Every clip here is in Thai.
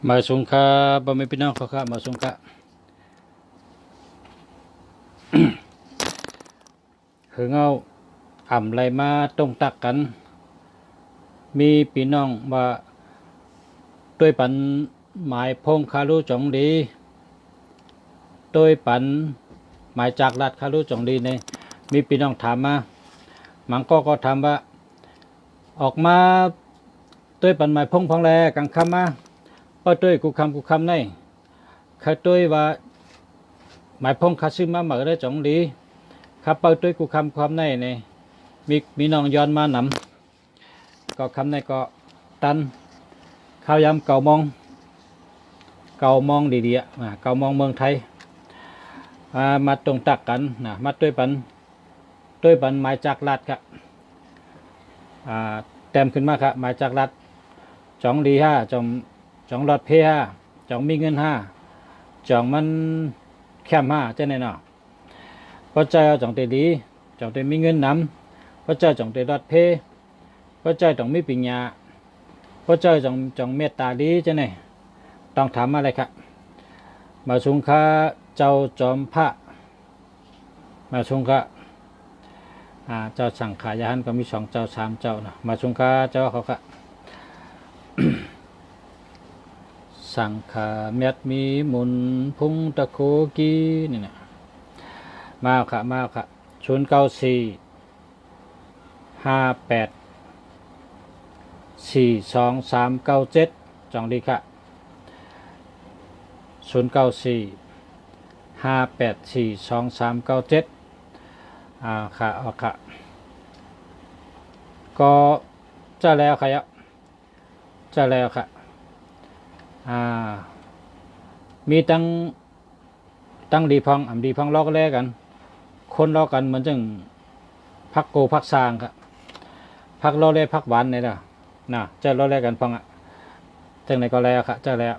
มาสงคาบ่ไม่พี่น้องเขาค่ะมาสงคาเฮงเอาอ่ำไรมาตรงตักกันมีพี่น้องว่าด้วยปันหมายพงคารุจงดีด้วยปันหมายจากรัฐคารุจงดีเนี่ยมีพี่น้องถามมามันก็ถามว่าออกมาด้วยปันหมายพงพองแลกังคำมาป้าด้วยกูคำในข้าด้วยว่าหมายพงคาซึมาเหมือได้จงดีข้าเป้าด้วยกูคำในเนี่ยมีน้องย้อนมานำก็คำในก็ตันข้าวยำเก่ามองดีๆเก่ามองเมืองไทยมาตรงตักกันนะมาด้วยปันหมายจากรัฐครับเต็มขึ้นมาครับหมายจากรัฐจองดีจองรถเพจองมีเงินจองมันแคมเจ้าเนี่ยเนาะพระเจ้าจองเตดีจองเตมีเงินนำพระเจ้าจองเตรถเพพระเจ้าจองมีปัญญาพระเจ้าจองเมตตาดีเจ้าเนี่ยต้องถามอะไรครับมาสุงคาเจ้าจอมพระมาสุงคาเจ้าสังขายานก็มี2 เจ้า 3 เจ้านะมาสุงคาเจ้าเขาค่ะ สังขาเม็ดมีมุนพุงตะโคกีนี่นะมาค่ะ094584237จองดีค่ะ094584237ค่ะก็จะแล้วค่ะจะแล้วค่ะมีตั้งดีพองดีพองลอกแลกันคนลอกกันเหมือนจังพักโกพักซางครับพักลอแลพักหวานนี่ล่ะน่ะจะลอแลกันพองจังไหนก็แล้วค่ะจะแล้ว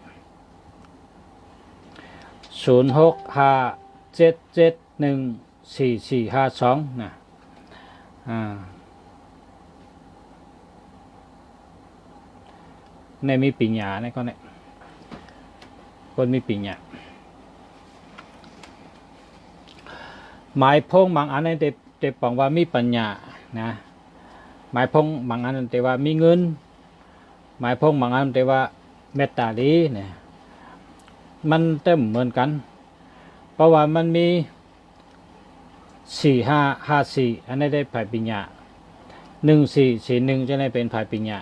0657714452นะในมีปิญญาในก็เนี่ยคนมีปิญญาหมายพงบางอันนั้นเตปองว่ามีปัญญานะหมายพงบางอันนั้นเตว่ามีเงินหมายพงบางอันเตว่าเมตตาดีเนี่ยมันเต็มเหมือนกันเพราะว่ามันมี4554อันนี้ได้ภายปิญญา1441จะได้เป็นภายปิญญา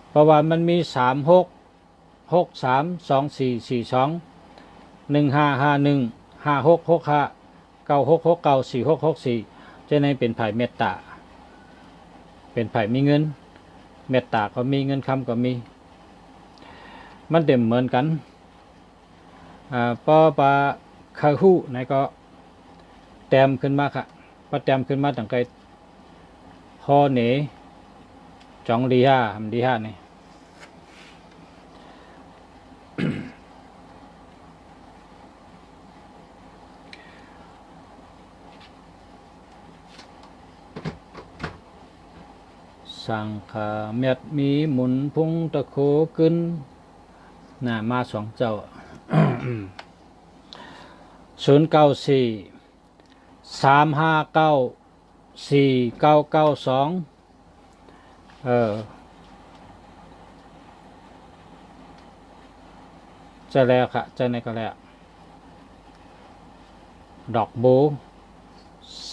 เพราะว่ามันมี3663242215515665966946694664จะได้เป็นภายเมตตาเป็นภายมีเงินเมตตาก็มีเงินคำก็มีมันเต็มเหมือนกันพอปาคาหูไหนก็แต้มขึ้นมาค่ะพอแต้มขึ้นมาตั้งแต่พอเหนจองดีห้านี่สังขาเม็ดมีหมุนพุงตะโคขึ้นมา2 เจ้า09435949992จะแล้วค่ะจะในก็แล้วดอกโบ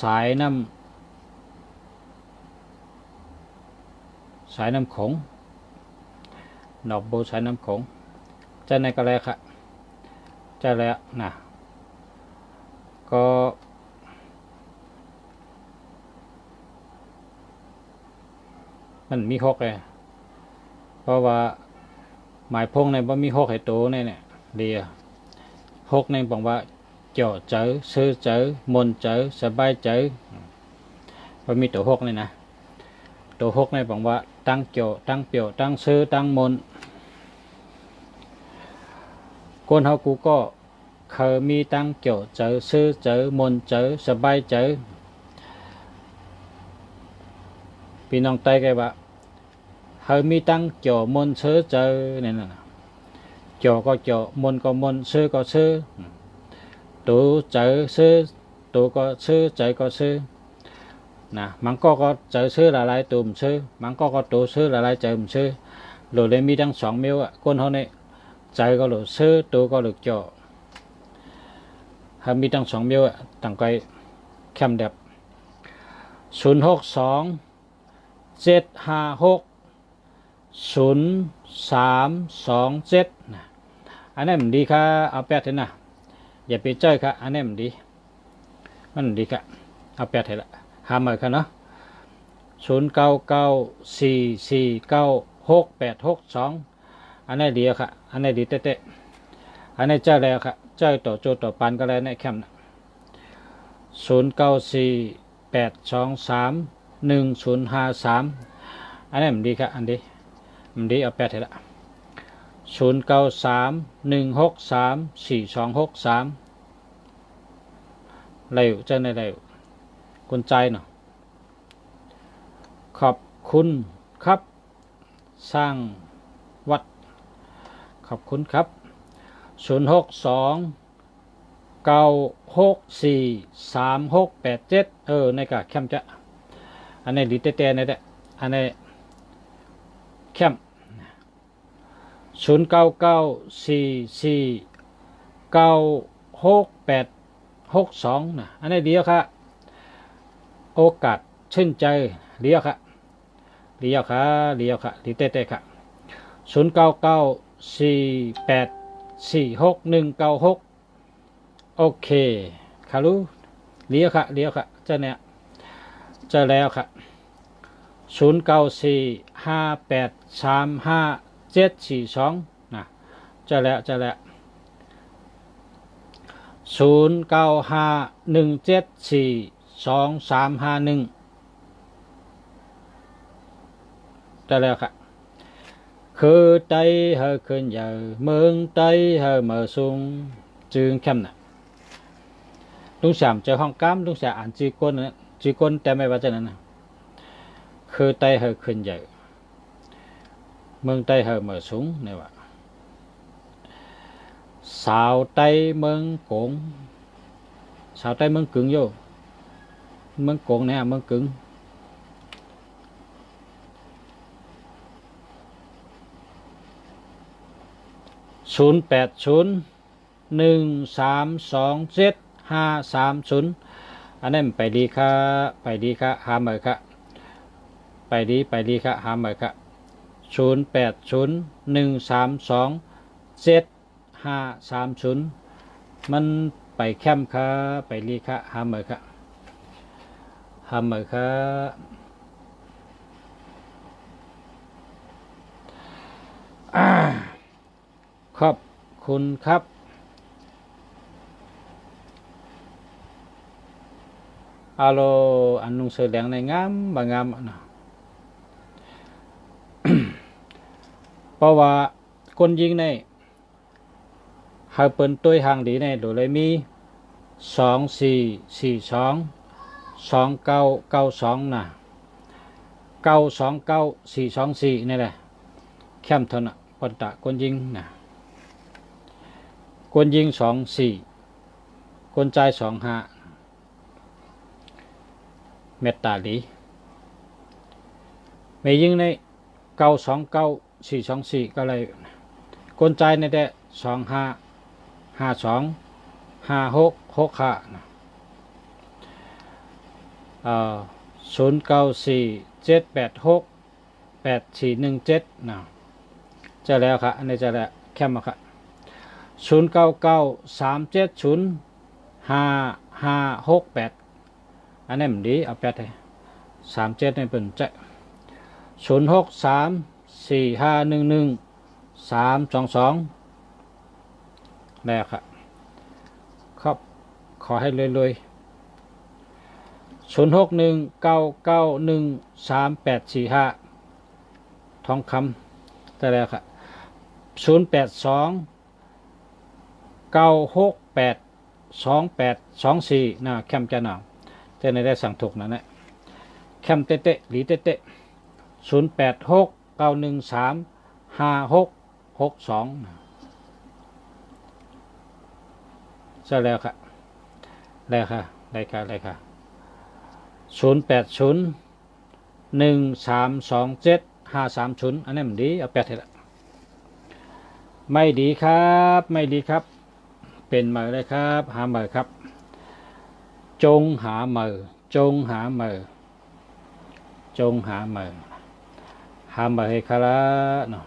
สายน้ำขงดอกโบสายน้ำขงจะในก็แล้วค่ะจะแล้วนะก็มันมี6เลยเพราะว่าหมายพงในบ่มี6ให้โตเนี่ยเดีย6ในบอกว่าเจาะเจอซื้อเจอมนเจอสบายเจอพอมีตัว6เลยนะตัว6ในบอกว่าตั้งเจาะตั้งเปียวตั้งซื้อตั้งมนคนเฮากูก็เคยมีตั้งเจาะเจอซื้อเจอมนเจอสบายเจอพี่น้องไต้แกว่าเคยมีตั้งเจาะมนซื้อเจอเนี่ยนะ จอก็จอมนก็มนซื้อก็ซื้อตูเจอซื้อตูก็ซื้อใจก็ซื้อนะมันก็เจอซื้อหลายๆตูมซื้อมันก็ตูซื้อหลายๆใจมซื้อโหลเลยมีทั้งสองมิวอ่ะคนเขาเนี่ยใจก็โหลซื้อตูก็โหลจอถ้ามีทั้งสองมิวอ่ะต่างไปแคมเด็บ062-756-0327นะอันนี้มันดีค่ะเอาแปดเถอะนะอย่าไปเจ้ยค่ะอันนี้มันดีค่ะเอาแปดเถอะละหาใหม่ค่ะเนาะ0994496862อันนี้ดีค่ะอันนี้ดีเต๊ะอันนี้เจ้าแล้วค่ะเจ้าต่อโจต่อปันก็แล้วในแคมป์นะ0948231053อันนี้มันดีค่ะอันดีมันดีเอาแปดเถอะละ0931634263เร็วเจ้าในเร็วกุญใจเนาะขอบคุณครับสร้างวัดขอบคุณครับ062-964-3687ในกะแคมจะอันนี้ดีเต้ๆในเด้อันนี้แคม0994496862นะอันนี้เดียวค่ะโอกาสชื่นใจเดียวค่ะดีเต้ๆค่ะ0994846196โอเคคารุเดียวค่ะเจ้าเนี่ยเจ้าแล้วค่ะ0945835742นะเจ้าแล้ว0951742351ได้แล้วค่ะคือใจเฮอขึ้นใหญ่เมืองใจเฮอเมื่อสูงจึงเข้มน่ะลุงสามเจอห้องก้ามลุงสามอ่านจีก้นนะจีก้นแต่ไม่ว่าจะนั้นนะคือใจเฮอขึ้นใหญ่เมืองใจเฮอเมื่อสูงนี่ว่าสาวใจเมืองกงสาวใจเมืองกึ่งโยเมืองกงเนี่ยเมืองกึ่ง0801327530อันนั้นไปดีค่ะหาใหม่ค่ะไปดีค่ะหาใหม่ค่ะ0801327530มันไปแคมป์ค่ะไปดีค่ะหาใหม่ค่ะขอบคุณครับอาโลอันนุ่งเสื้อแดงในงามบางงามนะเพราะว่าคนยิงในหาเปินตัวห่างดีในโดยเลยมี24422992นะ929424นี่แหละแคมป์ทนปนตะคนยิงนะคนยิง24คนใจ25เมตตาดีไม่ยิงใน929424ก็เลยคนใจในแต่25525665นะ0947868417นะจะแล้วค่ะอันนี้จะแล้วแคมป์ค่ะ0993705568อันนี้มันดีเอาแปดเลย37ในเป็นจะ0634511322แล้วค่ะครับขอให้รวย0619913845ทองคำได้แล้วค่ะ0829682824นะแคมจะหนาวจะในได้สั่งถูกนะเนี่ยแคมเตะหลีเตะ0869135662 ใช่แล้วค่ะแล้วค่ะได้ค่ะได้ค่ะ0801327530อันนี้มันดีเอาแปดให้ละไม่ดีครับไม่ดีครับเป็นเหมอเลยครับหาเหมอครับจงหาเหมอจงหาเหมอจงหาเหมอหาเหมอให้คาระเนาะ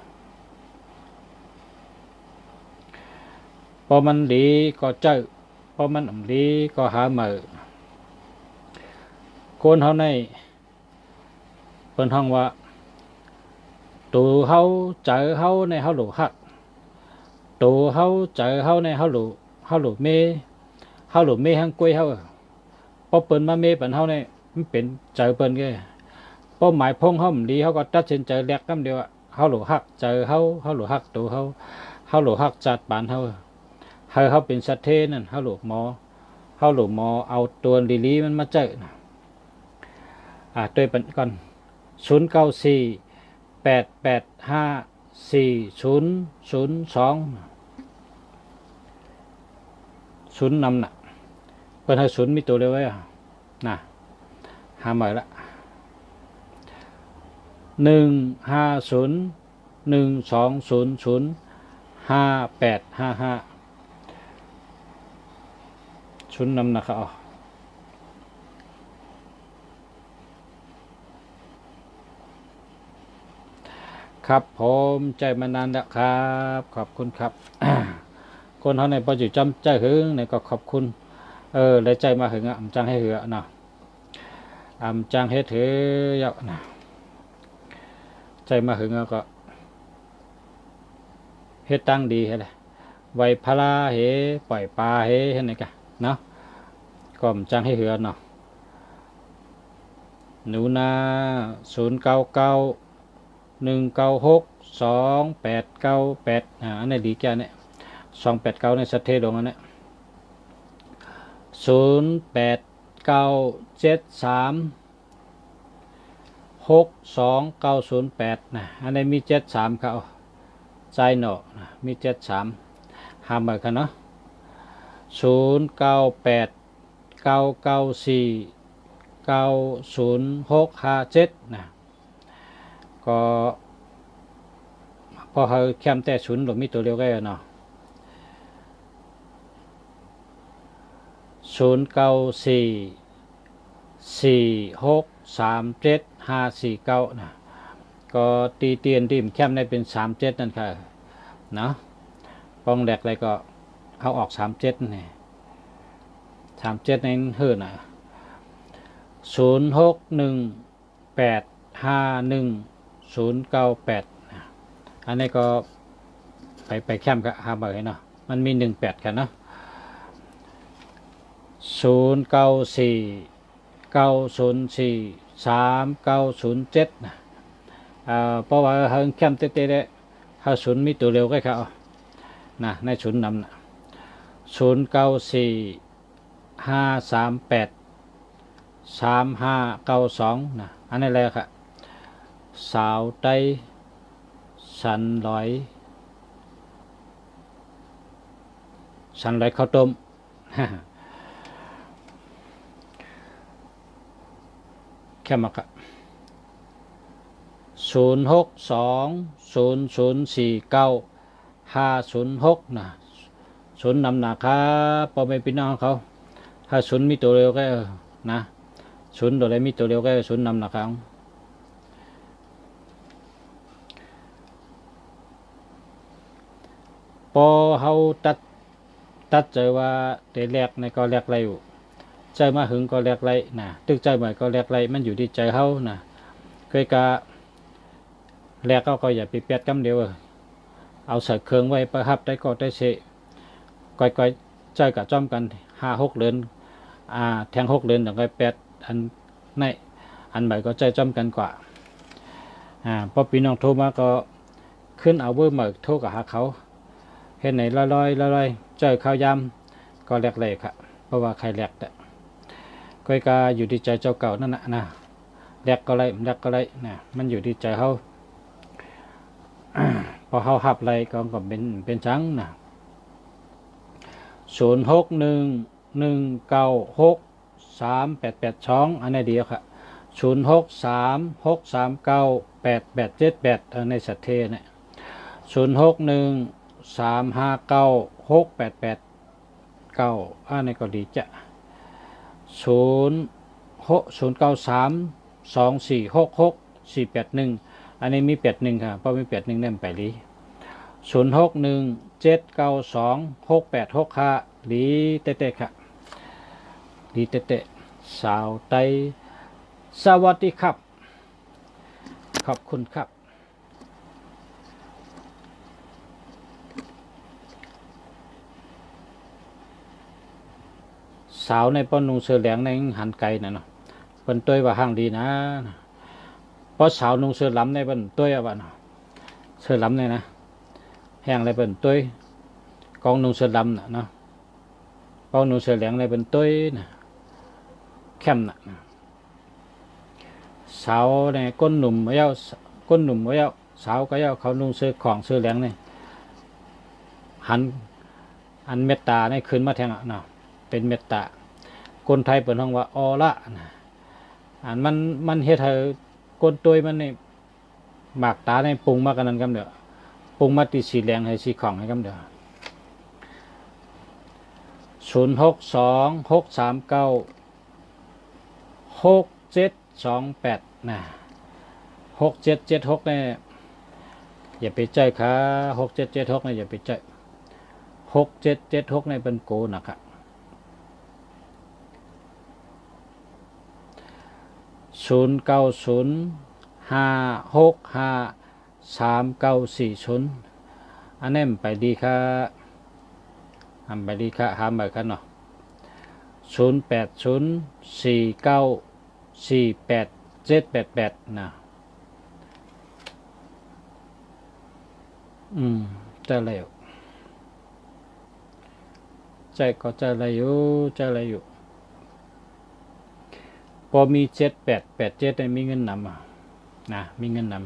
พอมันดีก็เจอพอมันดีก็หาเหมอคนเฮาในเพิ่นห้องว่าตูเฮาเจอเฮาในเฮาหลูฮักตูเฮาเจอเฮาในเฮาหลูเมเฮาหลูเมหังกล้วยเฮาพอเปิ้นมาเมเปิ้นเฮาในมันเป็นเจอเปิ้นแกพอหมายพงเฮามันดีเฮาก็ตัดสินใจแลกคำเดียวเฮาหลูฮักเจอเฮาเฮาหลูฮักตูเฮาเฮาหลูฮักจัดปานเฮาเฮาเป็นสัตเทนั่นเฮาหลูหมอเฮาหลูหมอเอาตัวลีมันมาเจอนะด้วยปันก่อน0948854002ศูนย์นำน่ะเพิ่นให้ศูนย์มีตัวเดียวไว้น่ะหาใหม่ละ15012005855ศูนย์นำนะครับครับผมใจมานานแล้วครับขอบคุณครับคนเขาในปัจจุบันใจหึงในก็ขอบคุณได้ใจมาหึงอ่ำจังให้เหือเนาะอ่ำจังให้ถือยาวนะใจมาหึงก็เฮ็ดตั้งดีให้เลยไวพลาเหปล่อยปลาเหให้ไหนกันเนาะก็อ่ำจังให้เหือเนาะหนูนา0991962898อันนี้ดีแก่เนี่ย289ในสเตดงอันนี้0897362908นะอันนี้มี73เขาใจหนอนะมี73หามากันเนาะ098994900657นะก็พอเขาแคมแต่ศูนย์หรือมีตัวเดียวกันเนาะ0944637549นะก็ตีเตียนดิมแคมได้เป็น37นั่นค่ะเนาะปองแหลกอะไรก็เอาออก37นี่37ในเฮือน่ะ0618510098อันนี้ก็ไปแคมกับหาเบอร์เนาะมันมี18กันเนาะ0949043907นะเพราะว่าเฮงแคมเต้ๆได้เฮาศูนย์มีตัวเร็วก็เขานะในศูนย์นำนะ0945383592นะอันนี้แหละค่ะสาวไต้สันร้อยข้าวต้มแค่มากะ0620049506นะศูนย์นำหนาครับพอไม่พี่น้องเขาถ้าศูนย์มีตัวเร็วก็นะศูนย์ตัวใดมีตัวเร็วก็ศูนย์นำหนาครับพอเขาตัดใจว่าเตะแรกในก็แรกไรอยู่ใจมาหึงก็แรกไรนะตึกใจใหม่ก็แรกไรมันอยู่ที่ใจเขานะเคยกะแรกก็อย่าไปเปียดกำเดียวเอาใส่เครื่องไว้ประหับได้ก็ได้เสะก้อยใจกับจ้อมกัน5-6เดือนแทง6เดือนอย่างไรแปดอันในอันใหม่ก็ใจจ้อมกันกว่าพอพี่น้องโทรมาก็ขึ้นเอาเบอร์ใหม่โทรกับหาเขาเห็นไหนลอยเจอข้าวยำก็แหลกเลยครับเพราะว่าใครแหลกแต่ก้อยกาอยู่ที่ใจเจ้าเก่านั่นนะแหลกก็ไรนะมันอยู่ที่ใจเขาพอเขาหับไรก็เป็นจังนะ 0611963882อันนี้เดียวค่ะ0636398878ในสัตเทเนี่ย0613596889อันนี้ก็ดีจ้ะ0693246641อันนี้มี81ค่ะเพราะมี81เนี่ยไปลี0617926865ลีเตะๆค่ะลีเตะๆสาวไตสวัสดีครับขอบคุณครับสาวในป้อนนุงเสือเหลืองในหันไกลนะเนาะเป็นตัวว่าห้างดีนะเพราะสาวนุงเสือล้ำในเป็นตัวว่าเนาะเสือล้ำเนี่ยนะแห้งอะไรเป็นตัวกองนุงเสือล้ำเนาะกองนุงเสือเหลืองอะไรเป็นตัวนะเข้มนะสาวในก้นหนุ่มเย้าก้นหนุ่มเย้าสาวก็เย้าเขานุงเสือของเสือเหลืองเนี่ยหันอันเมตตาในคืนมาแทงเนาะเป็นเมตตาคนไทยเปิดห้องว่าออละอันมันเฮ็ดให้คนตัวมันนี่หมากตาในปรุงมากันนั้นกันเด้อปรุงมาติสีแดงให้สีของให้กันเด้อ0626396728นะ6776เนี่ยอย่าไปใจค่ะ6776เนี่ยอย่าไปใจ6776เนี่ยเป็นโกนะครับ0905653940อันนี้ไปดีค่ะทำไปดีค่ะหามไปกันเนาะ0804948788นะใจอะไรอยู่ใจก็ใจอะไรอยู่พอมี7887ได้มีเงินนำนะมีเงินนำ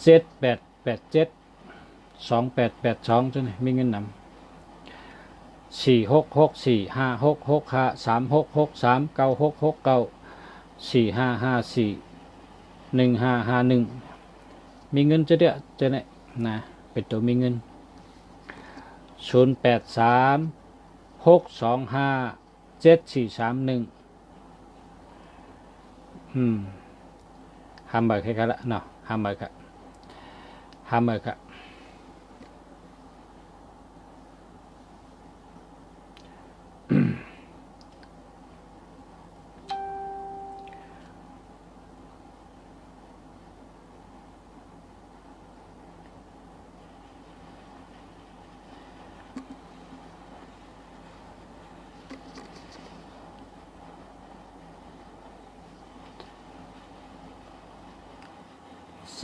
78872882จังมีเงินนำ466456639663966945541551มีเงินจะเด้อจะเนี่ยนะเป็นตัวมีเงิน0836257431ห้ามไปแค่กันละเนาะห้ามไปครับ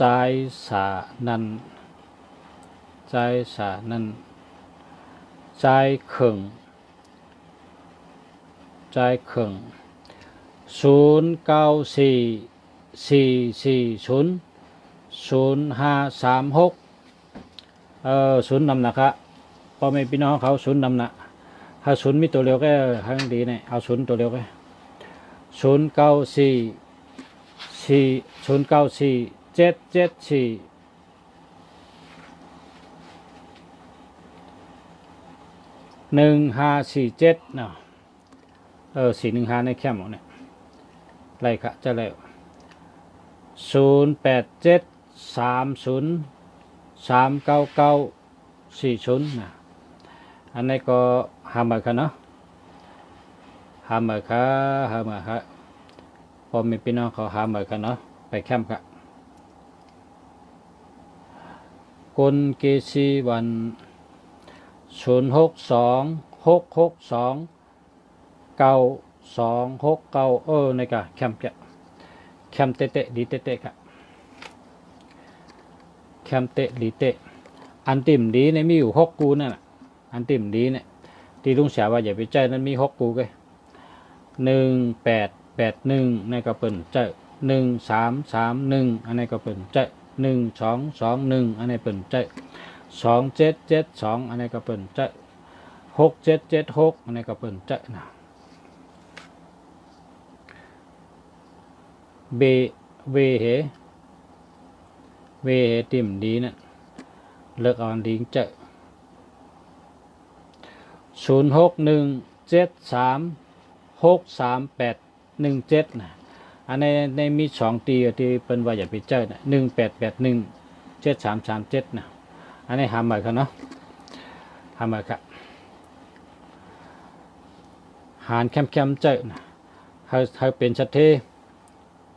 ใจสานันใจเข่ง0944400536ศูนย์นำนะครับพอไม่พี่น้องเขาศูนย์นำนะถ้าศูนย์มีตัวเร็วก็ให้ดีเนี่ยเอาศูนย์ตัวเร็วก็0947741547เนาะ415ในแคมป์เนี่ยไรครับจะแล้ว0873039940นะอันนี้ก็หามาค่ะเนาะหามาค่ะพอมีพี่น้องเขาหามาค่ะเนาะไปแคมป์ค่ะคนเกษีวัน0626629269ในกะแคมป์เตะดีเตะค่ะแคมป์เตะดีเตะอันติมดีในมีอยู่6กูนั่นแหละอันติมดีเนี่ยที่ลุงเสียว่าอย่าไปใจนั้นมี6กูเลย1881ในก็เป็นใจ1331อันนี้ก็เป็นใจ1221อันนี้เป็นใจ2772อันนี้ก็เป็นใจ 6776อันนี้ก็เปิ้นเจอนะเบเวเหติ่มดีนั่นเลิกเอาอันดีเจอ0617363817นะอันในมี2ตีที่เปิ้นว่าอย่าไปเจอนะ18817337นะอันนี้หาใหม่ครับเนาะหาใหม่ครับหารแคมเจอนะให้เป็นชัดเท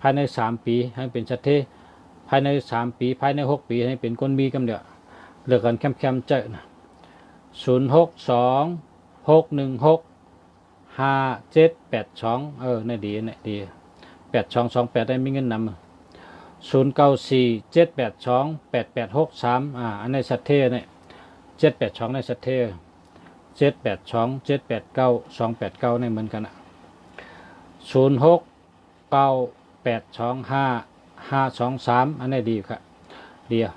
ภายใน3ปีให้เป็นชัดเทภายใน3ปีภายใน6ปีให้เป็นคนมีกำเดียวเลือกกันแคมเจอนะ0626165782นี่ดีนี่ดี8228ได้มีเงินนำ0947828863อันในชัดเทเนี่ย782ในชัดเท782789289ในเหมือนกันอ่ะ0698252523อันนี้ดีครับเดียว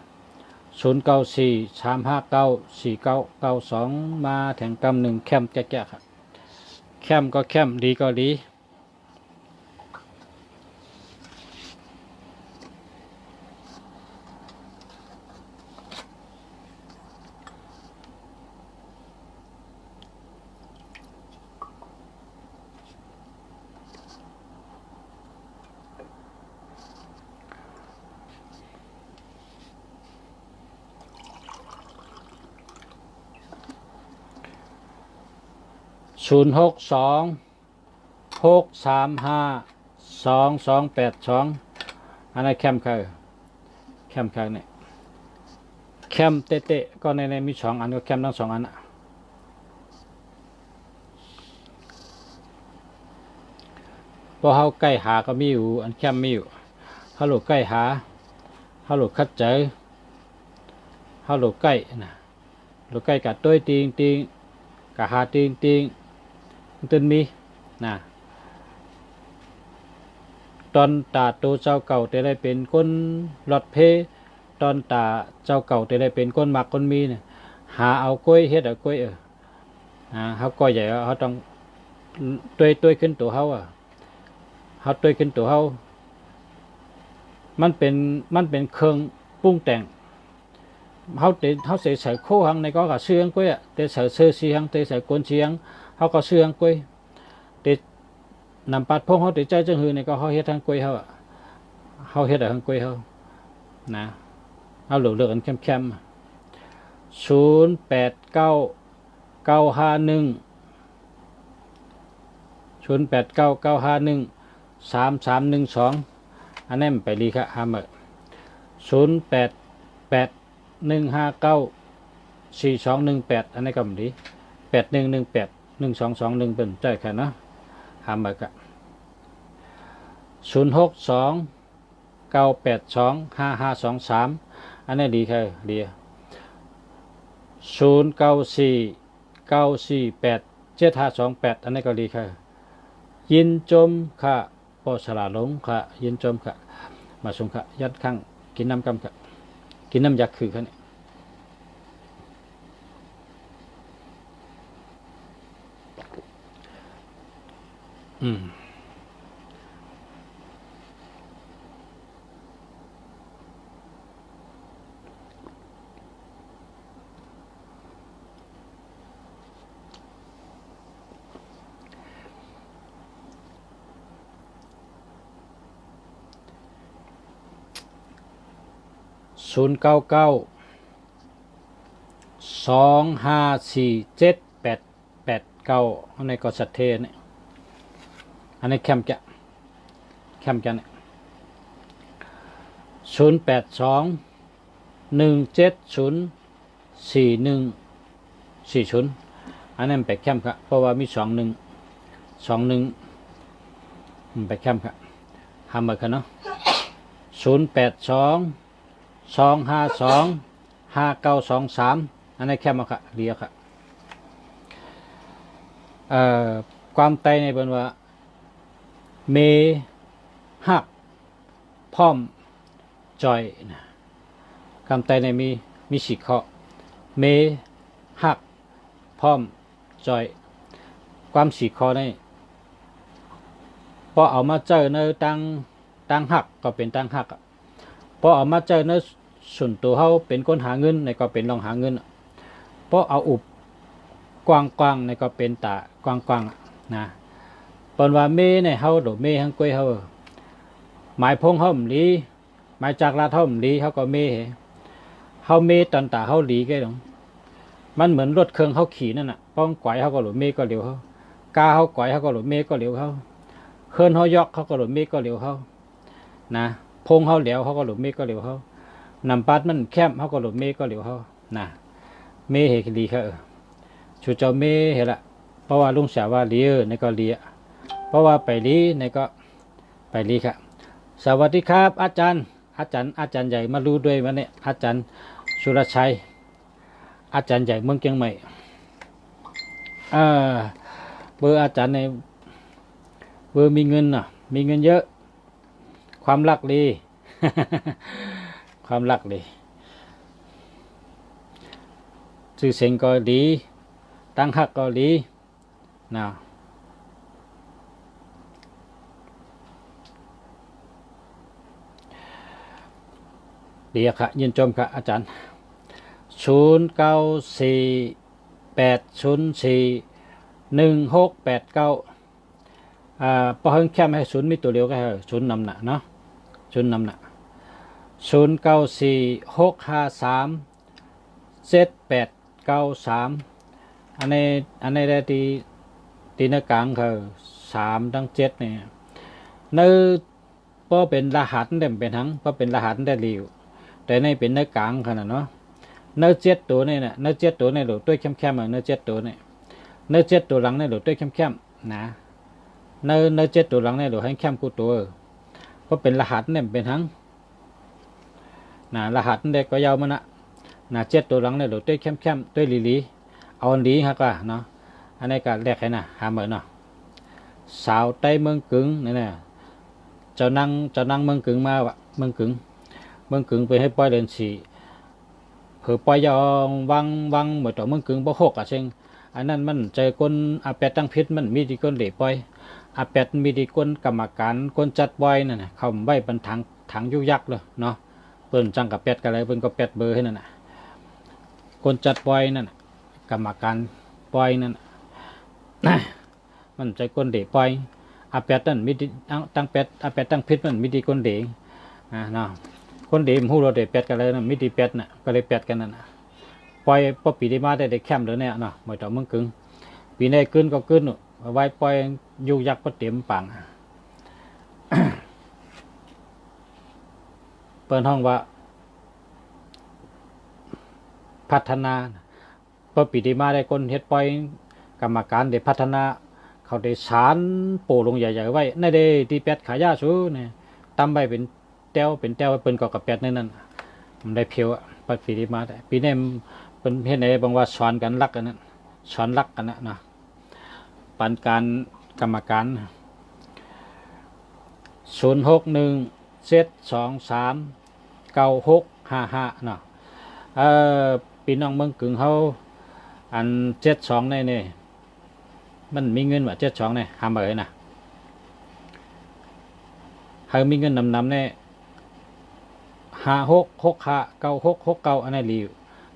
0943594992มาแถงกำ1แคมแก่ๆครับแคมก็แคมดีก็ดี0626352282อันนี้แคมคือแคมเนี่ยแคมเตะก็ในมี2อันก็แคมทั้ง2อันนะพอเขาใกล้หาก็มีอยู่อันแคมมีอยู่เขาหลุดใกล้หาเขาหลุดคัดเจอเขาหลุดใกล้นะหลุดใกล้กับตัวติงกับหาติงตึนมีนะตอนตาตัวเจ้าเก่าแต่ได้เป็นคนหลอดเพตอนตาเจ้าเก่าแต่ได้เป็นคนหมักคนมีเนี่ยหาเอากล้วยเฮ็ดเอากล้วยเขาก้อยใหญ่เขาต้องตัวขึ้นตัวเขาตัวขึ้นตัวเขามันเป็นเครื่องปรุงแต่งเขาใส่โค้หังในก็กับเสื่องกล้วยแต่ใส่เสื้อเสียงแต่ใส่กลเสียงเขาก็เสื่องกล้วยแต่นำปัดพงเขาแต่ใจจังหือในก็เขาเฮ็ดทางกล้วยเขาเฮ็ดทางกล้วยเขานะเอาเหลือกันแคม0899513312อันนี้มันไปรีค่ะฮามเมอร์0881594218อันนี้ก็มันดี81181221เป็นใจแค่นะฮามเมอร์กะ0629825523อันนี้ดีค่ะดี0949487528อันนี้ก็ดีค่ะยินจมค่ะปอสลาลงค่ะยินจมค่ะมาส่งค่ะยัดข้างกินน้ำกำค่ะกินน้ำยักษ์คือค่ะเนี่ย0992547889อันนี้ก็สัตเทเนี่ยอันนี้แคมจะเนี่ย0821704140อันนั้นไปแคมครับเพราะว่ามี21ไปแคมครับทำมากันเนาะ0822525923อันนี้แคมมาค่ะเรียกค่ะความไตในบนว่าเมหักพร้อมจอยนะคำไตในมี4ข้อเมหักพร้อม จอยความสีคอในพอเอามาเจอในตั้งหักก็เป็นตั้งหักพอเอามาเจอในส่วนตัวเขาเป็นคนหาเงินในก็เป็นลองหาเงินพอเอาอุบกว้างๆในก็เป็นตากว้างๆนะปนว่าเมในเขาโดเมทั้งกล้วยเขาหมายพงเขาหลีหมายจากลาเขาหลีเขาก็เมเขาเมตอนตาเขาหลีแกหรอมันเหมือนรถเครื่องเขาขี่นั่นน่ะป้องไกวเขาก็หลุดเมก็เร็วเขากาเขาไกวเขาก็หลุดเมก็เร็วเขาเคลื่อนเขายอกเขาก็หลุดเมก็เร็วเขานะพงเขาเหลวเขาก็หลุดเมก็เร็วเขานำปัดมันแคบเขาก็หลุดเมก็เร็วเขานะเมเหลีเขาชูเจ้าเมเหละเพราะว่าลุงสาวว่าเลี้ยในก็เลี้ยเพราะว่าไปลีในก็ไปลีครับสวัสดีครับอาจารย์ใหญ่มารู้ด้วยวันนี้อาจารย์สุรชัยอาจารย์ใหญ่เมืองเชียงใหม่เบอร์อาจารย์ในเบอร์มีเงินมีเงินเยอะความรักดี ความรักดีชื่อเสียงก็ดีตั้งหักก็ดีนะเดียค่ะยินชมค่ะอาจารย์0948041689พอเพิ่งแค่ให้ศูนย์มีตัวเดียวก็ให้ศูนย์นำหนักเนาะศูนย์นำหนัก0946537893อันนี้ได้ตีนักกลางคือ3 ทั้ง 7เนี่ยเนื้อพอเป็นรหัสเด่มเป็นทั้งพอเป็นรหัสได้ริวแต่ในเป็นเนื้อกลางขนาดเนาะเนื้อ7ตัวนี่เนี่ยเนื้อ7ตัวในหลุดด้วยเข้มๆเนื้อ7ตัวนี่เนื้อ7ตัวหลังในหลุดด้วยเข้มๆนะเนื้อ7ตัวหลังในหลุดให้เข้มกูตัวเพราะเป็นรหัสเนี่ยเป็นทั้งนะรหัสเด็กก็ยาวมันนะ7ตัวหลังในหลุดด้วยเข้มๆด้วยลีเอาลีฮะก็เนาะอันนี้ก็แรกให้นะหาเหมือนเนาะสาวใต้เมืองกึ่งนี่แหละเจ้านั่งเมืองกึ่งมาวะเมืองกึ่งไปให้ปล่อยเดินสีเผื่อปล่อยยองวังเหมือนต่อเมืองกึ่งบ่หกเช่นอันนั้นมันเจอคนอาแปดตั้งพิษมันมีดีคนเหล่ปล่อยอาแปดมีดีคนกรรมการคนจัดปล่อยนั่นเขาใบบรรถังยุยักษ์เลยเนาะเปิ้นจังกับแปดกันเลยเปิ้นก็แปดเบอร์ให้นั่นคนจัดปล่อยนั่นกรรมการปล่อยนั่นมันใจคนเด๋ปล่อยอาแปดนั่นมีดีตั้งแปดอาแปดตั้งพิษมันมีดีคนเด๋เนาะคนเด๋มหูเราเด๋แปดกันเลยนะมีดีแปดน่ะก็เลยแปดกันนั่นปล่อยพอปีได้มาได้แคมป์เลยเนี่ยเนาะหมายถึงมึงกึ่งปีนี้ขึ้นก็ขึ้นไว้ปล่อยยุยักษ์ก็เต็มปังเปิดห้องว่าพัฒนาพอปีได้มาได้คนเฮ็ดปล่อยกรรมการได้พัฒนาเขาได้สารโปลงใหญ่ๆไว้ในได้ที่แปดขายาสูเนี่ยตำใบเป็นแต้วเป็นกับแปดนั่นมันได้เพียวปปีได้มาได้ปีนี้เป็นเฮ็ดไหนบางว่าสอนกันรักกันนั่นสอนรักกันนะปันการกรรมการ0617239655เนาะพี่น้องเมืองกึ่งเขาอัน72นี่มันมีเงินว่า72นี่หาเอ๋ยนะเขามีเงินนำเนี่ย56659669อันนี้รีว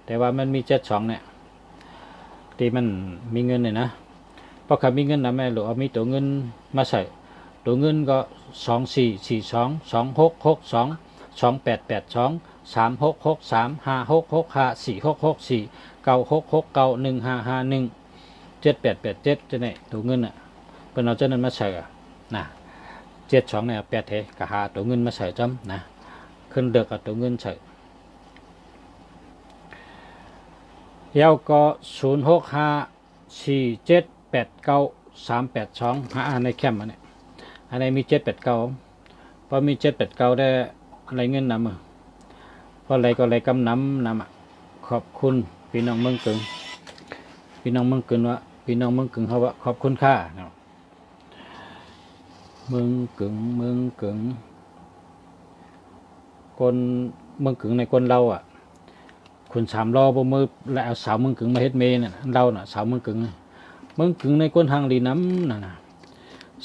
แต่ว่ามันมี72เนี่ยที่มันมีเงินเนี่ยนะเพราะเขามีเงินนำแม่หรือเอามีตัวเงินมาใส่ตัวเงินก็2428234663566356649664966915517887จะเนี่ยตัวเงินเป็นเอาเจ้านั้นมาใส่นะ72เนี่ย8เทกะหาตัวเงินมาใส่จำนะขึ้นเดือกกับตัวเงินใส่ยาวก็0654789382หาในแคมป์อันนี้อันนี้มี789พอมี789ได้อะไรเงินนำพออะไรก็อะไรกำนำขอบคุณพี่น้องเมืองกึ่งว่าพี่น้องเมืองกึ่งเขาว่าขอบคุณค่าเมืองกึ่งคนเมืองกึ่งในคนเราคุณ3 ล้อบ่มือแล้วเอาสาวเมืองกึ่งมาเฮ็ดเมน่ะเราน่ะสาวเมืองกึ่ง เมืองกึ่งในก้นหางลีน้ำนั่นนะ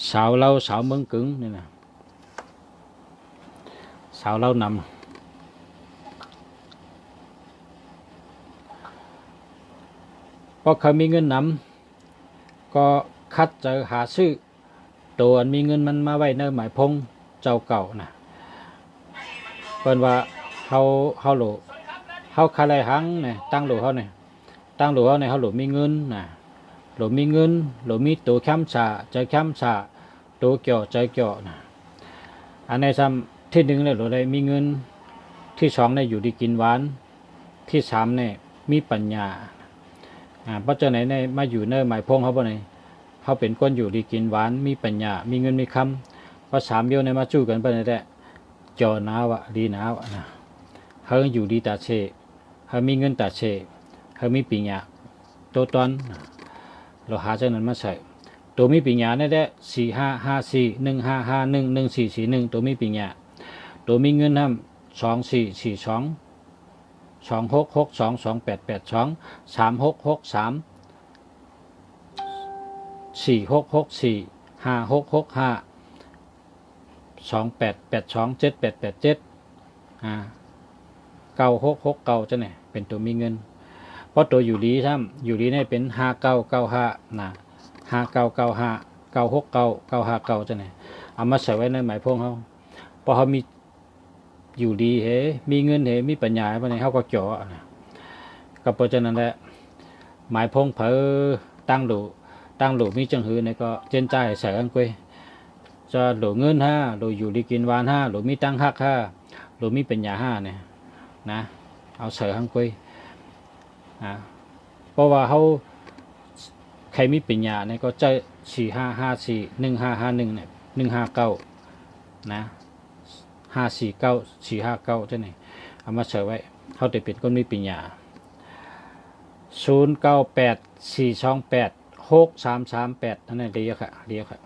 สาวเราสาวเมืองกึ่งนี่นะสาวเรานำพอเขามีเงินนำก็คัดเจอหาซื้อตัวมีเงินมันมาไว้ในหมายพงเจ้าเก่านะเพิ่นว่าเฮาโหลเฮาคาไลหังเนี่ยตั้งโหลเฮาเนี่ยตั้งโหลเฮาเนี่ยเฮาโหลมีเงินนะโหลมีเงินโหลมีตัวแคมชาใจแคมชาตัวเกี่ยวใจเกี่ยวนะอันในซ้ำที่หนึ่งเนี่ยโหลได้มีเงินที่สองเนี่ยอยู่ดีกินหวานที่สามเนี่ยมีปัญญาเพราะเจ้าไหนในมาอยู่ในหมายพงเขาบ่ไหนเขาเป็นคนอยู่ดีกินหวานมีปัญญามีเงินมีคำเพราะสามเดียวในมาจู้กันไปไหนได้จอหนาวะดีหนาวะนะเขาอยู่ดีตาเชเขามีเงินตาเชเขามีปัญญาตัวตอนเราหาจากนั้นมาใส่ตัวมีปัญญาเนี่ยได้455415511441ตัวมีปัญญาตัวมีเงินทำ2442 2662 2882 3663 4664 5665 2882 7887 9669จะเนี่ยเป็นตัวมีเงินเพราะตัวอยู่ดีซ้ำอยู่ดีเนี่ยเป็น5995นะ5995 969 959จะเนี่ยเอามาใส่ไว้ในหมายพงเขาพอเขามีอยู่ดีเหมีเงินเหมีปัญญาพวกนี้เขาก็เจาะนะก็เพราะฉะนั้นแหละหมายพงเผอตั้งหลูมีจังหือเนี่ยก็เจนใจใส่กันกุยจะหลูเงินห้าหลูอยู่ดีกินวานห้าหลูมีตั้งหักห้าหลูมีปัญญาห้าเนี่ยนะเอาใส่กันกุยเพราะว่าเขาใครมีปัญญาเนี่ยก็ใจ45541551เนี่ย159นะ549459จะนี่เอามาใส่ไว้เขาจะเป็นคนมีปัญญา0984286338นั่นเดียวค่ะเดียวค่ะ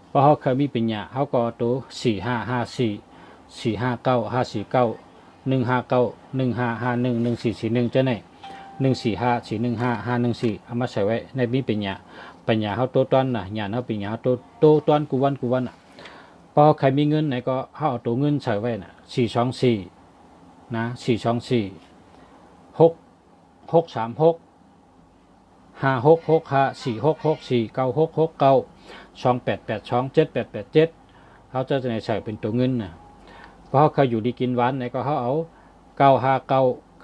เพราะเขาเคยมีปัญญาเขาก็ตัว45544591591591511441จะนี่1454155114เอามาใส่ไว้ในมีปัญญาเขาตัวตอนน่ะญาณเขาปัญญาเขาตัวตอนกูวันพอใครมีเงินไหนก็เขาเอาตัวเงินใส่ไว้น่ะ424นะ424 6636 5665 4664 9669 2882 7887เขาจะใส่เป็นตัวเงินน่ะเพราะเขาอยู่ดีกินหวานไหนก็เขาเอา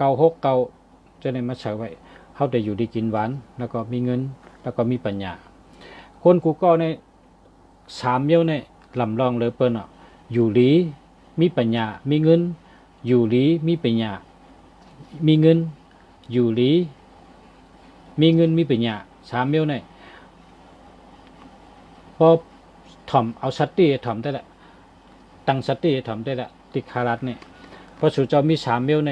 959 969จะได้มาใส่ไว้เขาได้อยู่ดีกินหวานแล้วก็มีเงินแล้วก็มีปัญญาคนกูก็ใน3เดียวในลำลองเลยเปิ้นอยู่ดีมีปัญญามีเงินอยู่ดีมีปัญญามีเงินอยู่ดีมีเงินมีปัญญา3เดียวในพอถ่อมเอาสติถ่อมได้ละตั้งสติถ่อมได้ละติคารัตเนี่ยพอสุเจ้ามี3เดียวใน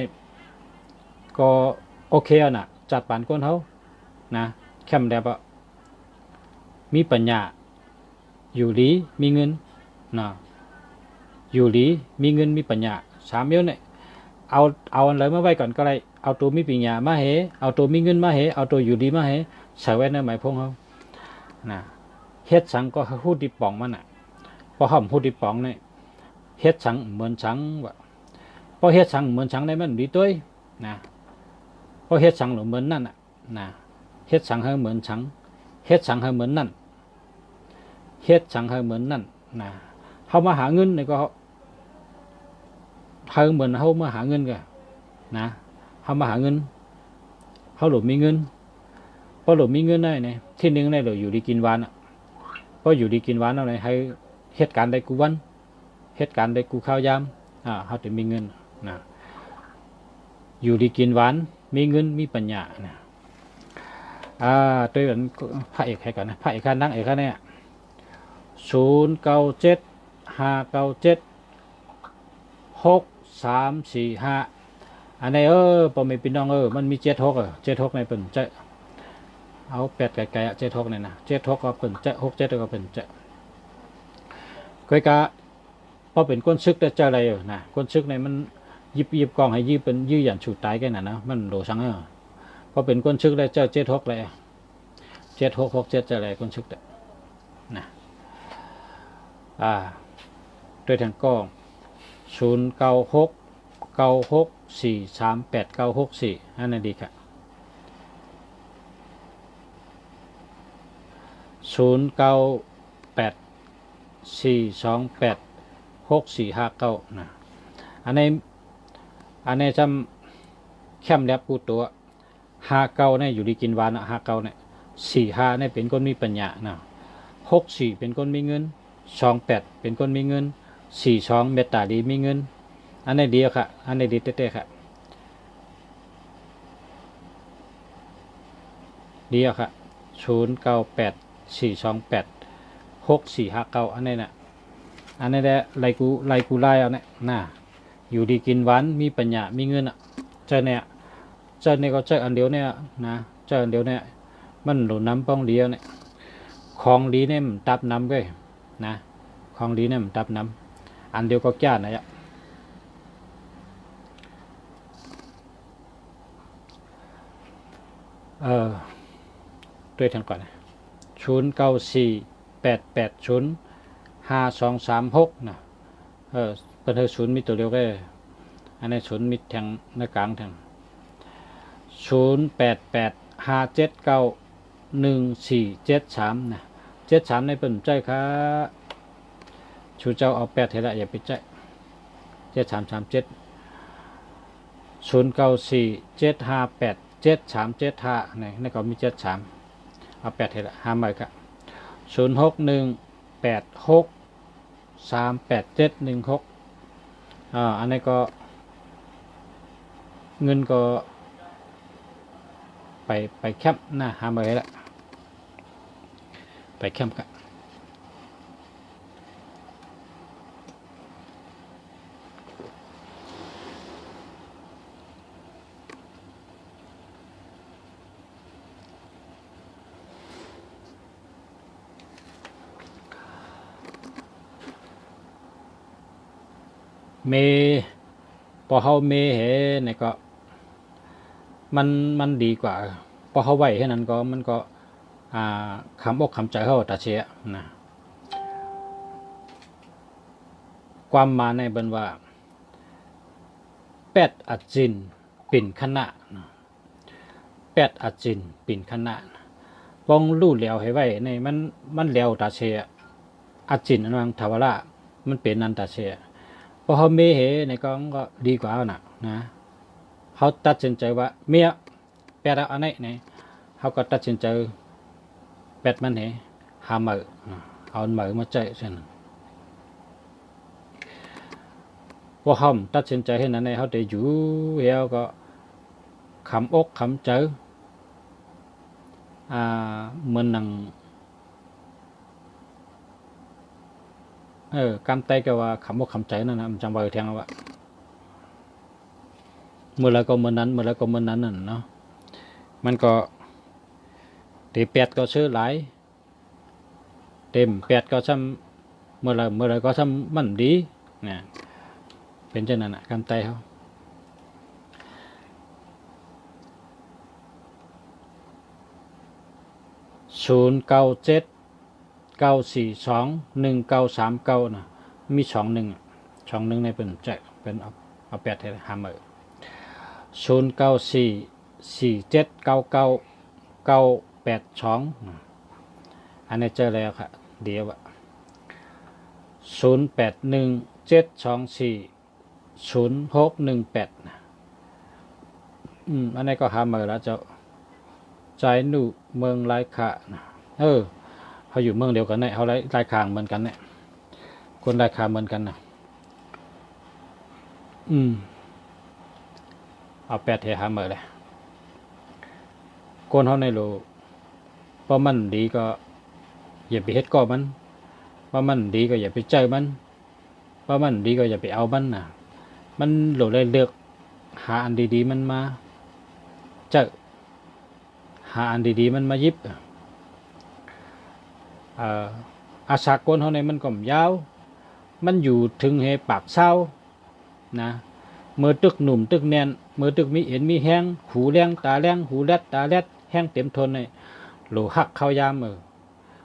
ก็โอเคน่ะจัดปานก้นเขานะแคมแบบมีปัญญาอยู่ดีมีเงินนะอยู่ดีมีเงินมีปัญญา3เดียวเนี่ยเอาอะไรมาไว้ก่อนก็ได้เอาตัวมีปัญญามาเหเอาตัวมีเงินมาเหเอาตัวอยู่ดีมาเหใส่ไว้ในหมายพงเขานะเฮ็ดสังก็พูดดิป่องมันน่ะพอห่มพูดดิป่องเนี่ยเฮ็ดสังเหมือนสังว่าพอเฮ็ดสังเหมือนสังได้มันดีตัวนะพอเฮ็ดสังหรือเหมือนนั่นน่ะนะเฮ็ดสังให้เหมือนสังเฮ็ดสังให้เหมือนนั่นเฮ็ดสังให้เหมือนนั่นนะเขามาหาเงินเนี่ยก็เขาเหมือนเขามาหาเงินกันนะเขามาหาเงินเขาหลุดมีเงินพอหลุดมีเงินได้เนี่ยที่หนึ่งได้หลุดอยู่ดีกินหวานพออยู่ดีกินหวานเอาไหนให้เหตุการณ์ได้กูวันเหตุการณ์ได้กูข้าวยามเขาจะมีเงินนะอยู่ดีกินหวานมีเงินมีปัญญานะตัวเป็นพระเอกใครก่อนนะพระเอกข้านั่งเอกข้าเนี่ย0975976345อันนี้พอมีพี่น้องมันมี76ในเป็นจะเอา8ไก่ๆ76เนี่ยนะ76ก็เป็นจะ67ก็เป็นจะเคยกะพอเป็นก้นซึกได้เจออะไรนะก้นซึกในมันยิบกองให้ยิบเป็นยื้อหยันฉูดตายกันนะมันโหลสังพอ อเป็นก้นชึกได้เจ้า76เลย7667จะอะไรก้นชึกเด้อนะด้วยทางกล้อง0969643894อันนั้นดีค่ะ0984286459นะอันนี้จำแคมแลบกูตัว59เนี่ยอยู่ดีกินหวาน59เนี่ย45เนี่ยเป็นคนมีปัญญานะ64เป็นคนมีเงิน28เป็นคนมีเงิน42เมตตาดีมีเงินอันนี้ดีค่ะอันนี้ดีเต้ๆค่ะดีค่ะ0984286459อันนี้น่ะอันนี้แหละไล่กูไล่เอาเนี่ยน่ะอยู่ดีกินหวานมีปัญญามีเงินอ่ะเจ้าเนี่ยก็เจ้าอันเดียวเนี่ยนะเจ้าอันเดียวเนี่ยมันหลุดน้ำป้องเดียวเนี่ยของดีเนี่ยมันตับน้ำก็นะของดีเนี่ยมันตับน้ำอันเดียวก็แก่นะยะด้วยทันก่อน0948805236นะเป็นเธอศูนย์มีตัวเดียวก็อันนี้ศูนย์มีแทงในกลางแทง0885791473นะ73ในเป็นใจครับชูเจ้าเอา8เทละอย่าไปใจ7337 0947587375นี่ก็มี73เอา8เทละ5ใบครับ0618638716อันนี้ก็เงินก็ไปแคมป์หน้า5ใบละไปแคมป์ครับพอเขาเเหเนี่ยก็มันดีกว่าพอเขาไหวแค่นั้นก็มันก็คำอกคำใจเขาตาเชียนะความมาในบรรว่า8อัจจินปิ่นคณะ8อัจจินปิ่นคณะป้องลู่เหลียวให้ไหวในมันเหลียวตาเชียอัจจินนังทวาระมันเป็นนันตาเชียพอเขาเหในก็ดีกว่านะเขาตัดสินใจว่าเมีย8อันไหนเนี่ยเขาก็ตัดสินใจ8มันหามือเอามือมาใจเช่นว่าเขาตัดสินใจให้นั้นในเขาได้อยู่แล้วก็คำอกคำเจอเหมือนนังกำไตก็ว่าคำอกคำใจนั่นนะมันจำไว้แทงว่าเมื่อไรก็เมื่อนั้นนั่นเนาะมันก็ตี8ก็ชื่อหลายเต็ม8ก็ซ้ำเมื่อไรก็ซ้ำมันดีเนี่ยเป็นเช่นนั้นกำไตเขา0979421939นะมี21ในเป็นใจเป็นเอา8ให้หามือ0944799982อันนี้เจอแล้วค่ะเดี๋ยว0817240618อันนี้ก็หามือแล้วเจ้าใจหนูเมืองไรค่ะเขาอยู่เมืองเดียวกันเนี่ยเขาไรคางเหมือนกันเนี่ยคนไรคางเหมือนกันนะเอา8เทหามือเลยคนเขาในโลเพราะมันดีก็อย่าไปเฮ็ดก่อมันเพราะมันดีก็อย่าไปเจอมันเพราะมันดีก็อย่าไปเอามันนะมันโหลเลยเลือกหาอันดีๆมันมาเจอหาอันดีๆมันมายิบอาสากลเขาในมันก็ยาวมันอยู่ถึงเฮปากเศร้านะเมื่อตึกหนุ่มตึกแน่น มือตึกมีเอ็นมีแห้งหูแรงตาแรงหูแลดตาแลดแห้งเต็มทนเลยโหลหักข้าวยาม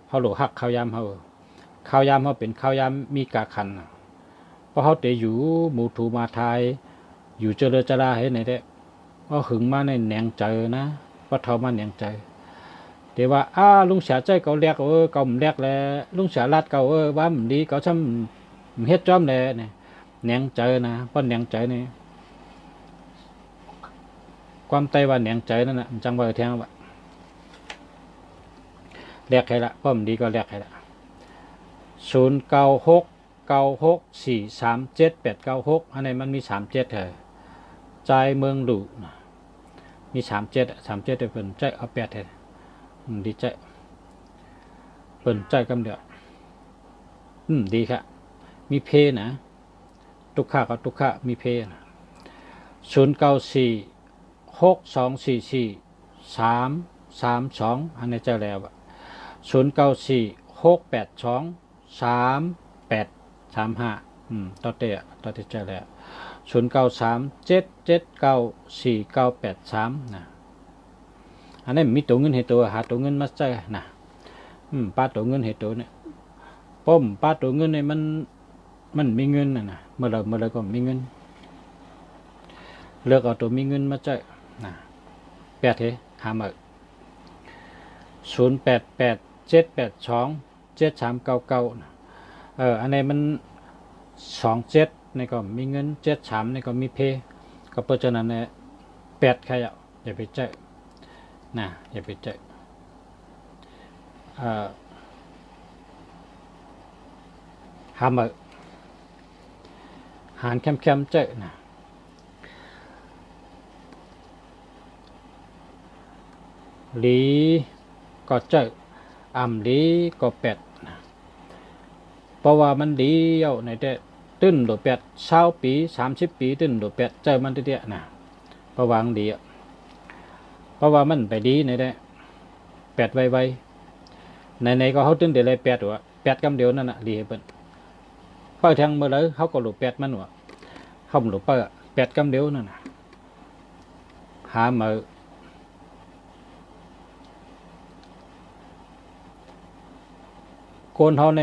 เขาโหลหักข้าวยามเขาข้าวยามเขาเป็นข้าวยามมีกาขันเพราะเขาเตะอยู่หมู่ถูมาทายอยู่เจริญจราให้ไหนได้ก็หึงมาในแหนงเจอนะว่าเท่ามาแหนงใจแต่ว่าลุงเสียใจเขาแลกเขาไม่แลกแล้วลุงเสียลาดเขาว่ามันดีเขาช่ำเฮ็ดจอมเลยเนี่ยแหนงใจนะเพราะแหนงใจนี่ความใจว่าแหนงใจนั่นนะจังว่าแทงว่าแลกใครละเพราะมันดีก็แลกใครละ0969643786อันนี้มันมี37เถอะใจเมืองหลูมี37ได้เพิ่นใจเอา8เถอะดีใจเพิ่นใจกำเดียวดีค่ะมีเพนะทุกข้าก็ทุกข้ามีเพนะ0946244332อันนี้เจ้าแล้ว0946823835ต่อเตะเจ้าแล้ว0937794983นะอันนี้มีตัวเงินให้ตัวหาตัวเงินมาใช้นะป้าตัวเงินให้ตัวเนี่ยป้อมป้าตัวเงินเนี่ยมันมีเงินนะเมื่อไรก็มีเงินเลือกเอาตัวมีเงินมาใช้นะแปดเถหามา0887827399อันนี้มัน27นี่ก็มีเงิน73นี่ก็มีเพก็เพราะฉะนั้นเนี่ย8ใครอย่าไปใจนะอย่าไปใจหามาหารแคมใจนะหลีก็เจอหลีก็8นะเพราะว่ามันดีเอาในแต่ตื้นโดด8 20 ปี30 ปีตื้นโดด8เจอมันเตี้ยนะเพราะว่ามันดีเพราะว่ามันไปดีในแต่8ไวในก็เขาตื้นเดี๋ยวเลย8หัว8กำเดียวนั่นน่ะดีเปิ้นเป้าแทงเมื่อเลยเขาก็หลุด8มันหัวเขาหลุดเป้า8กำเดียวนั่นน่ะหามาโกนเขาใน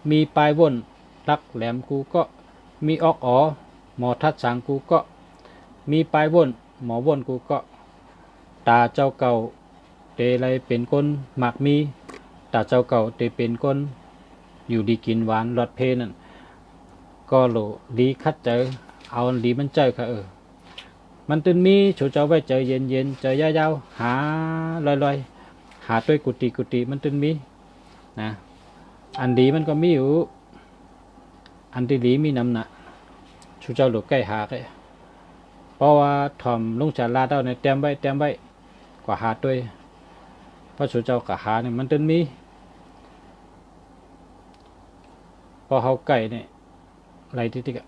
มีปลายว่นรักแหลมกูก็มีออกหมอทัดสังกูก็มีปลายว่นหมอว่นกูก็ตาเจ้าเก่าเตไรเป็นคนหมักมีตาเจ้าเก่าเตเป็นคนอยู่ดีกินหวานรสเพนั่นก็โหลดีคัดเจอเอาดีมันเจอค่ะมันตื่นมีชูเจ้าไว้เจอเย็นเจอยาวหาลอยหาด้วยกุฏิมันตื่นมีนะอันดีมันก็มีอยู่อันที่ดีมีน้ำหนักชูเจ้าหลุดใกล้หาเลยเพราะว่าถ่อมลุงฉลาดเอาในเต็มไว้กว่าหาด้วยเพราะชูเจ้ากับหาเนี่ยมันตื่นมีพอเขาไก่เนี่ยไรที่กะ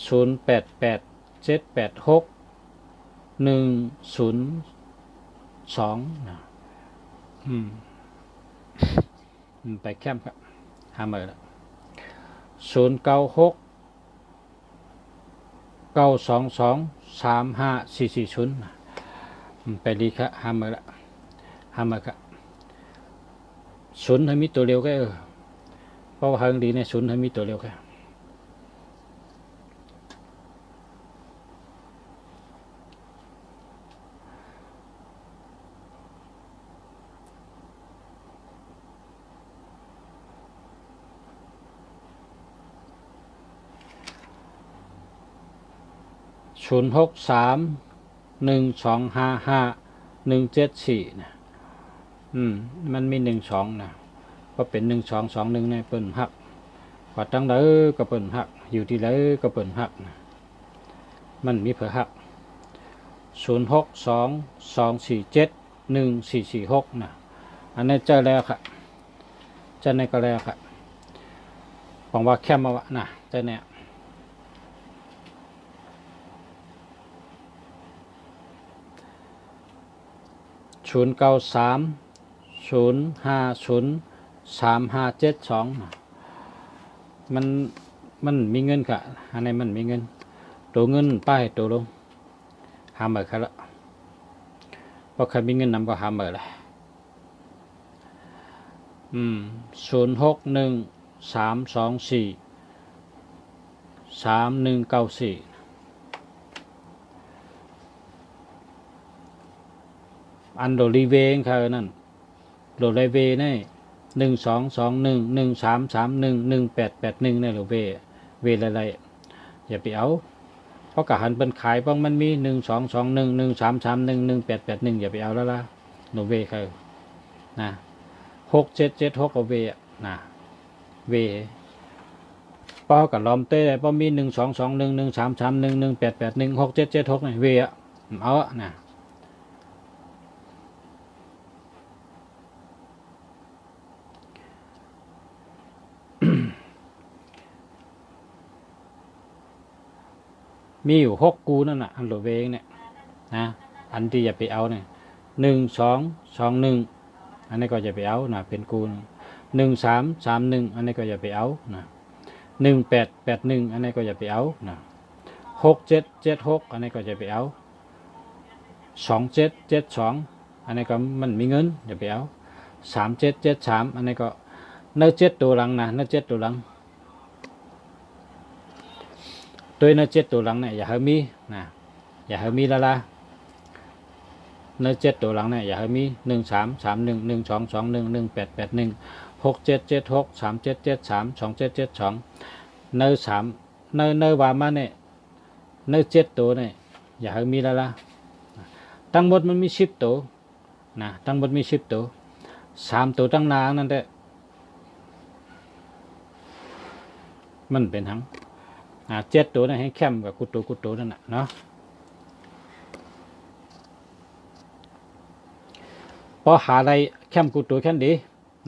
0887861002นะไปแคมป์ครับหาเมื่อละ0969223544ไปดีครับหาเมื่อละหาเมื่อครับศูนย์ให้มีตัวเร็วก็เพราะว่าเฮงดีเนี่ยศูนย์ให้มีตัวเร็วครับ0631255174นะมันมี12นะก็เป็น1221ในเปิ้นหักกว่าตั้งเด้อก็เปิ้นหักอยู่ที่ไหนก็เปิ้นหักนะมันมีเผื่อหัก0622471446นะอันนี้เจอแล้วครับเจอในก็แล้วครับหวังว่าแค่มาวะนะเจอเนี่ย0930503572มันมีเงินค่ะอันนี้มันมีเงิน ตัวเงินป้ายตัวลงหาเหมือนกันละเพราะใครมีเงินนำก็หาเหมือนเลย0613243194อันโดรีเวงค่ะนั่นโดรีเวนี่122113311881นี่โดเวอะไรอย่าไปเอาเพราะกะหันเป็นขายเพราะมันมี122113311881อย่าไปเอาแล้วล่ะโดเวค่ะนะ6776เอาเวนะเวเพราะกับล้อมเต้เพราะมี1221133118816776นี่เวอ่ะเอาอ่ะนะมีอยู่6กูนั่นน่ะอันโหลเวงเนี่ยนะอันที่อย่าไปเอาเนี่ย1221อันนี้ก็อย่าไปเอานะเป็นกู1331อันนี้ก็อย่าไปเอานะ1881อันนี้ก็อย่าไปเอานะ6776อันนี้ก็อย่าไปเอา2772อันนี้ก็มันมีเงินอย่าไปเอา3773อันนี้ก็เนื้อ7ตัวหลังนะเนื้อ7ตัวหลังตัวเนื้อ7ตัวหลังเนี่ยอย่าให้มีนะอย่าให้มีละละเนื้อ7ตัวหลังเนี่ยอย่าให้มี133112211881677637732772เนื้อว่ามาเนี่ยเนื้อ7ตัวเนี่ยอย่าให้มีละละทั้งหมดมันมี10ตัวนะทั้งหมดมี10ตัว3ตัวตั้งนางนั่นแหละมันเป็นทั้ง7ตัวนั่นให้เข้มกับกุโตนั่นน่ะเนาะพอหาอะไรเข้มกุโตแค่ดี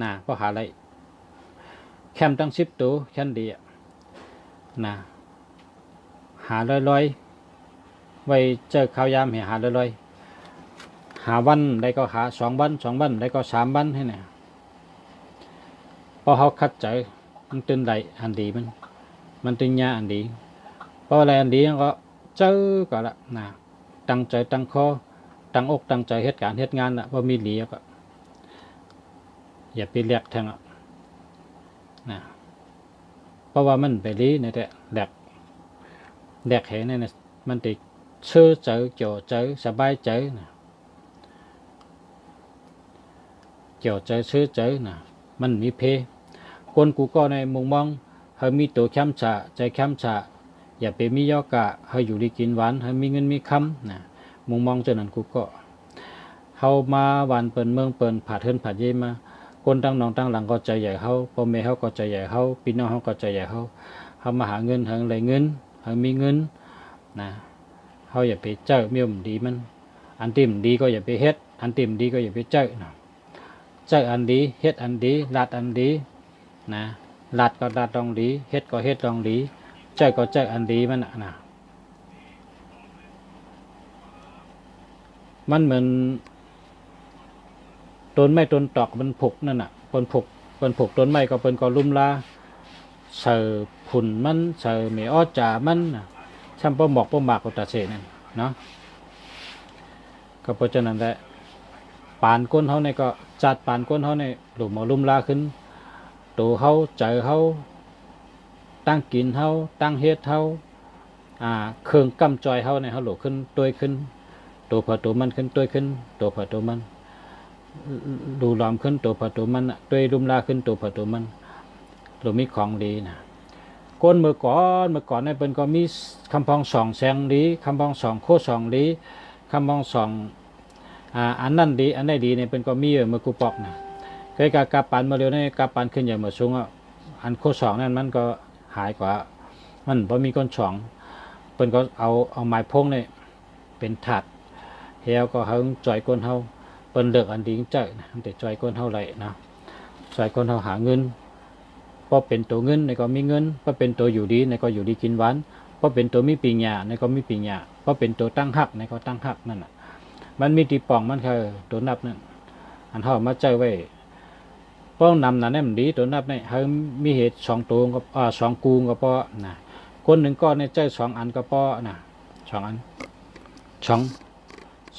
นะพอหาอะไรเข้มตั้ง10ตัวแค่ดีนะหาลอยไว้เจอข้าวยามให้หาลอยหาวันได้ก็หา2 วัน2 วันได้ก็3 วันให้เนี่ยพอเขาคัดใจมันตื่นไหลอันดีมันตึงยาอันดีเพราะอะไรอันดีก็เจอก็ละนะตั้งใจตั้งคอตั้งอกตั้งใจเหตุการณ์เหตุงานละพอมีเหลียก็อย่าไปเรียกแทงนะเพราะว่ามันไปลีในแต่แหลกแหงเนี่ยมันติดเชื่อเจอเกี่ยวเจอสบายเจอนะเกี่ยวเจอเชื่อเจอนะมันมีเพคนกูก็ในมุมมองเฮามีตัวแคมชะใจแคมชะอย่าไปมียอกะเฮาอยู่ดีกินหวานเฮามีเงินมีคำนะมุมมองเจ้านั้นกูก็เฮามาหวานเปิ่นเมืองเปิ่นผาเทินผาเยมาคนตั้งน้องตั้งหลังก็ใจใหญ่เฮาพ่อแม่เฮาก็ใจใหญ่เฮาพี่น้องเฮาก็ใจใหญ่เฮามาหาเงินหาอะไรเงินเฮามีเงินนะเฮาอย่าไปเจ้ามีดีมันอันที่มันดีก็อย่าไปเฮ็ดอันที่มันดีก็อย่าไปเจ้านะเจ้าอันดีเฮ็ดอันดีลาดอันดีนะลาดก็ลาดรองดีเฮ็ดก็เฮ็ดรองดีเจ้าก็เจ้าอันดีมันนะมันเหมือนต้นไม้ต้นตอกมันผุกนั่นน่ะเปิ้นผุกต้นไม้ก็เปิ้นก็ลุ่มลาเสือผุ่นมันเสือเมอ้อจ่ามันช่ำป้อหมอกป้อหมากก็ตาเสนั่นเนาะก็เพราะฉะนั้นแหละปานก้นเขาเนี่ยก็จัดปานก้นเขาเนี่ยหลุมมาลุ่มลาขึ้นตัวเขาใจเขาตั้งกินเขาตั้งเฮ็ดเขาเครื่องกำจอยเขาเนี่ยเขาหลุขึ้นตัวขึ้นตัวพอตัวมันขึ้นตัวขึ้นตัวพอตัวมันดูหลอมขึ้นตัวพอตัวมันตัวลุ่มลาขึ้นตัวพอตัวมันหลุมมีของดีนะก้นเมื่อก่อนในเป็นก็มีคำพอง2 แสงดีคำพอง2 โค2ดีคำพอง2อันนั่นดีอันได้ดีเนี่ยเป็นก็มีเมื่อกูปอกนะเคยกาปันมาเร็วในกาปันขึ้นอย่างเมื่อสูงอันโค2นั่นมันก็หายกว่ามันพอมีก้น2เป็นก็เอาไม้พงเนี่ยเป็นถาดเฮียก็เฮาจ่อยก้นเฮาเป็นเลือกอันดีเจ้าแต่จ่อยก้นเฮาไรนะจ่อยก้นเฮาหาเงินพอเป็นตัวเงินในก็มีเงินพอเป็นตัวอยู่ดีในก็อยู่ดีกินหวานพอเป็นตัวมีปีญาในก็มีปีญาพอเป็นตัวตั้งหักในก็ตั้งหักนั่นน่ะมันมีตีป่องมันคือตัวนับนั่นอันเฮามาใจไว้ป้องนำนั่นแหละมันดีตัวนับเนี่ยเฮามีเหตุ2 ตัวก็2 กูก็พอนะ คนหนึ่งก้อนเนี่ยใจสองอันก็พอนะสองอัน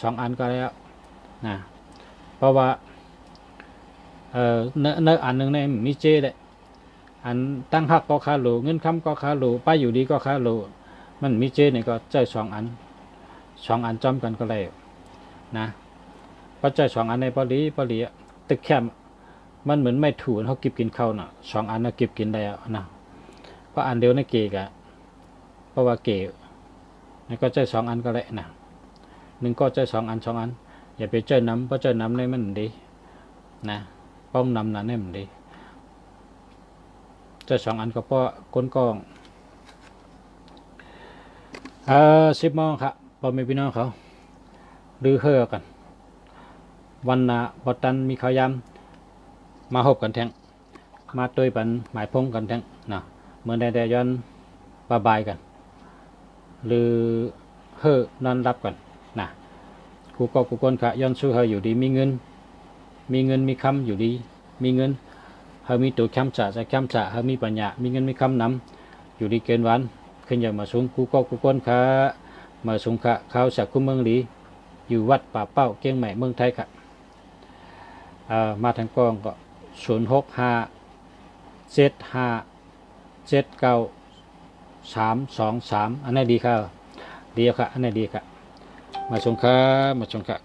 สองอันก็แล้วนะเพราะว่าเนื้ออันหนึ่งเนี่ยมีเจเลยอันตั้งหักก็คาโลเงินคำก็คาโลไปอยู่ดีก็คาโลมันมีเจเนี่ยก็ใจสองอันจอมกันก็เลยนะเพราะใจสองอันในพอดีตึกแคมมันเหมือนไม่ถูกเขากิบกินข้าวน่ะสองอันน่ะกิบกินได้นะเพราะอันเดียวในเกกะเพราะว่าเกนี่ก็ใจสองอันก็เลยนะหนึ่งก็ใจสองอันอย่าไปเจอน้ำเพราะเจอน้ำในมันดีนะป้องน้ำนั้นให้มันดีใจสองอันก็เพราะก้นกอง10 โมงครับพ่อแม่พี่น้องเขาลือเฮ่อกันวันน่ะบตันมีข้าวยำมาหบกันแทงมาตัวปันหมายพงกันแทงนะเมื่อใดย้อนบายกันหรือเฮ่อนอนรับกันนะกูก็กูคนขะย้อนสู้เฮ่ออยู่ดีมีเงินมีคำอยู่ดีมีเงินเฮ่อมีตัวแคมจ่าจะแคมจ่าเฮ่อมีปัญญามีเงินมีคำนำอยู่ดีเกินวันขึ้นอย่างมาสูงกูก็กูคนขะมาสูงขะเขาจากคุ้มเมืองหลีอยู่วัดป่าเป้าเกียงใหม่เมืองไทยครับมาทางกองก็0657579 323อันนี้ดีครับดีครับอันนี้ดีครับมาชมครับ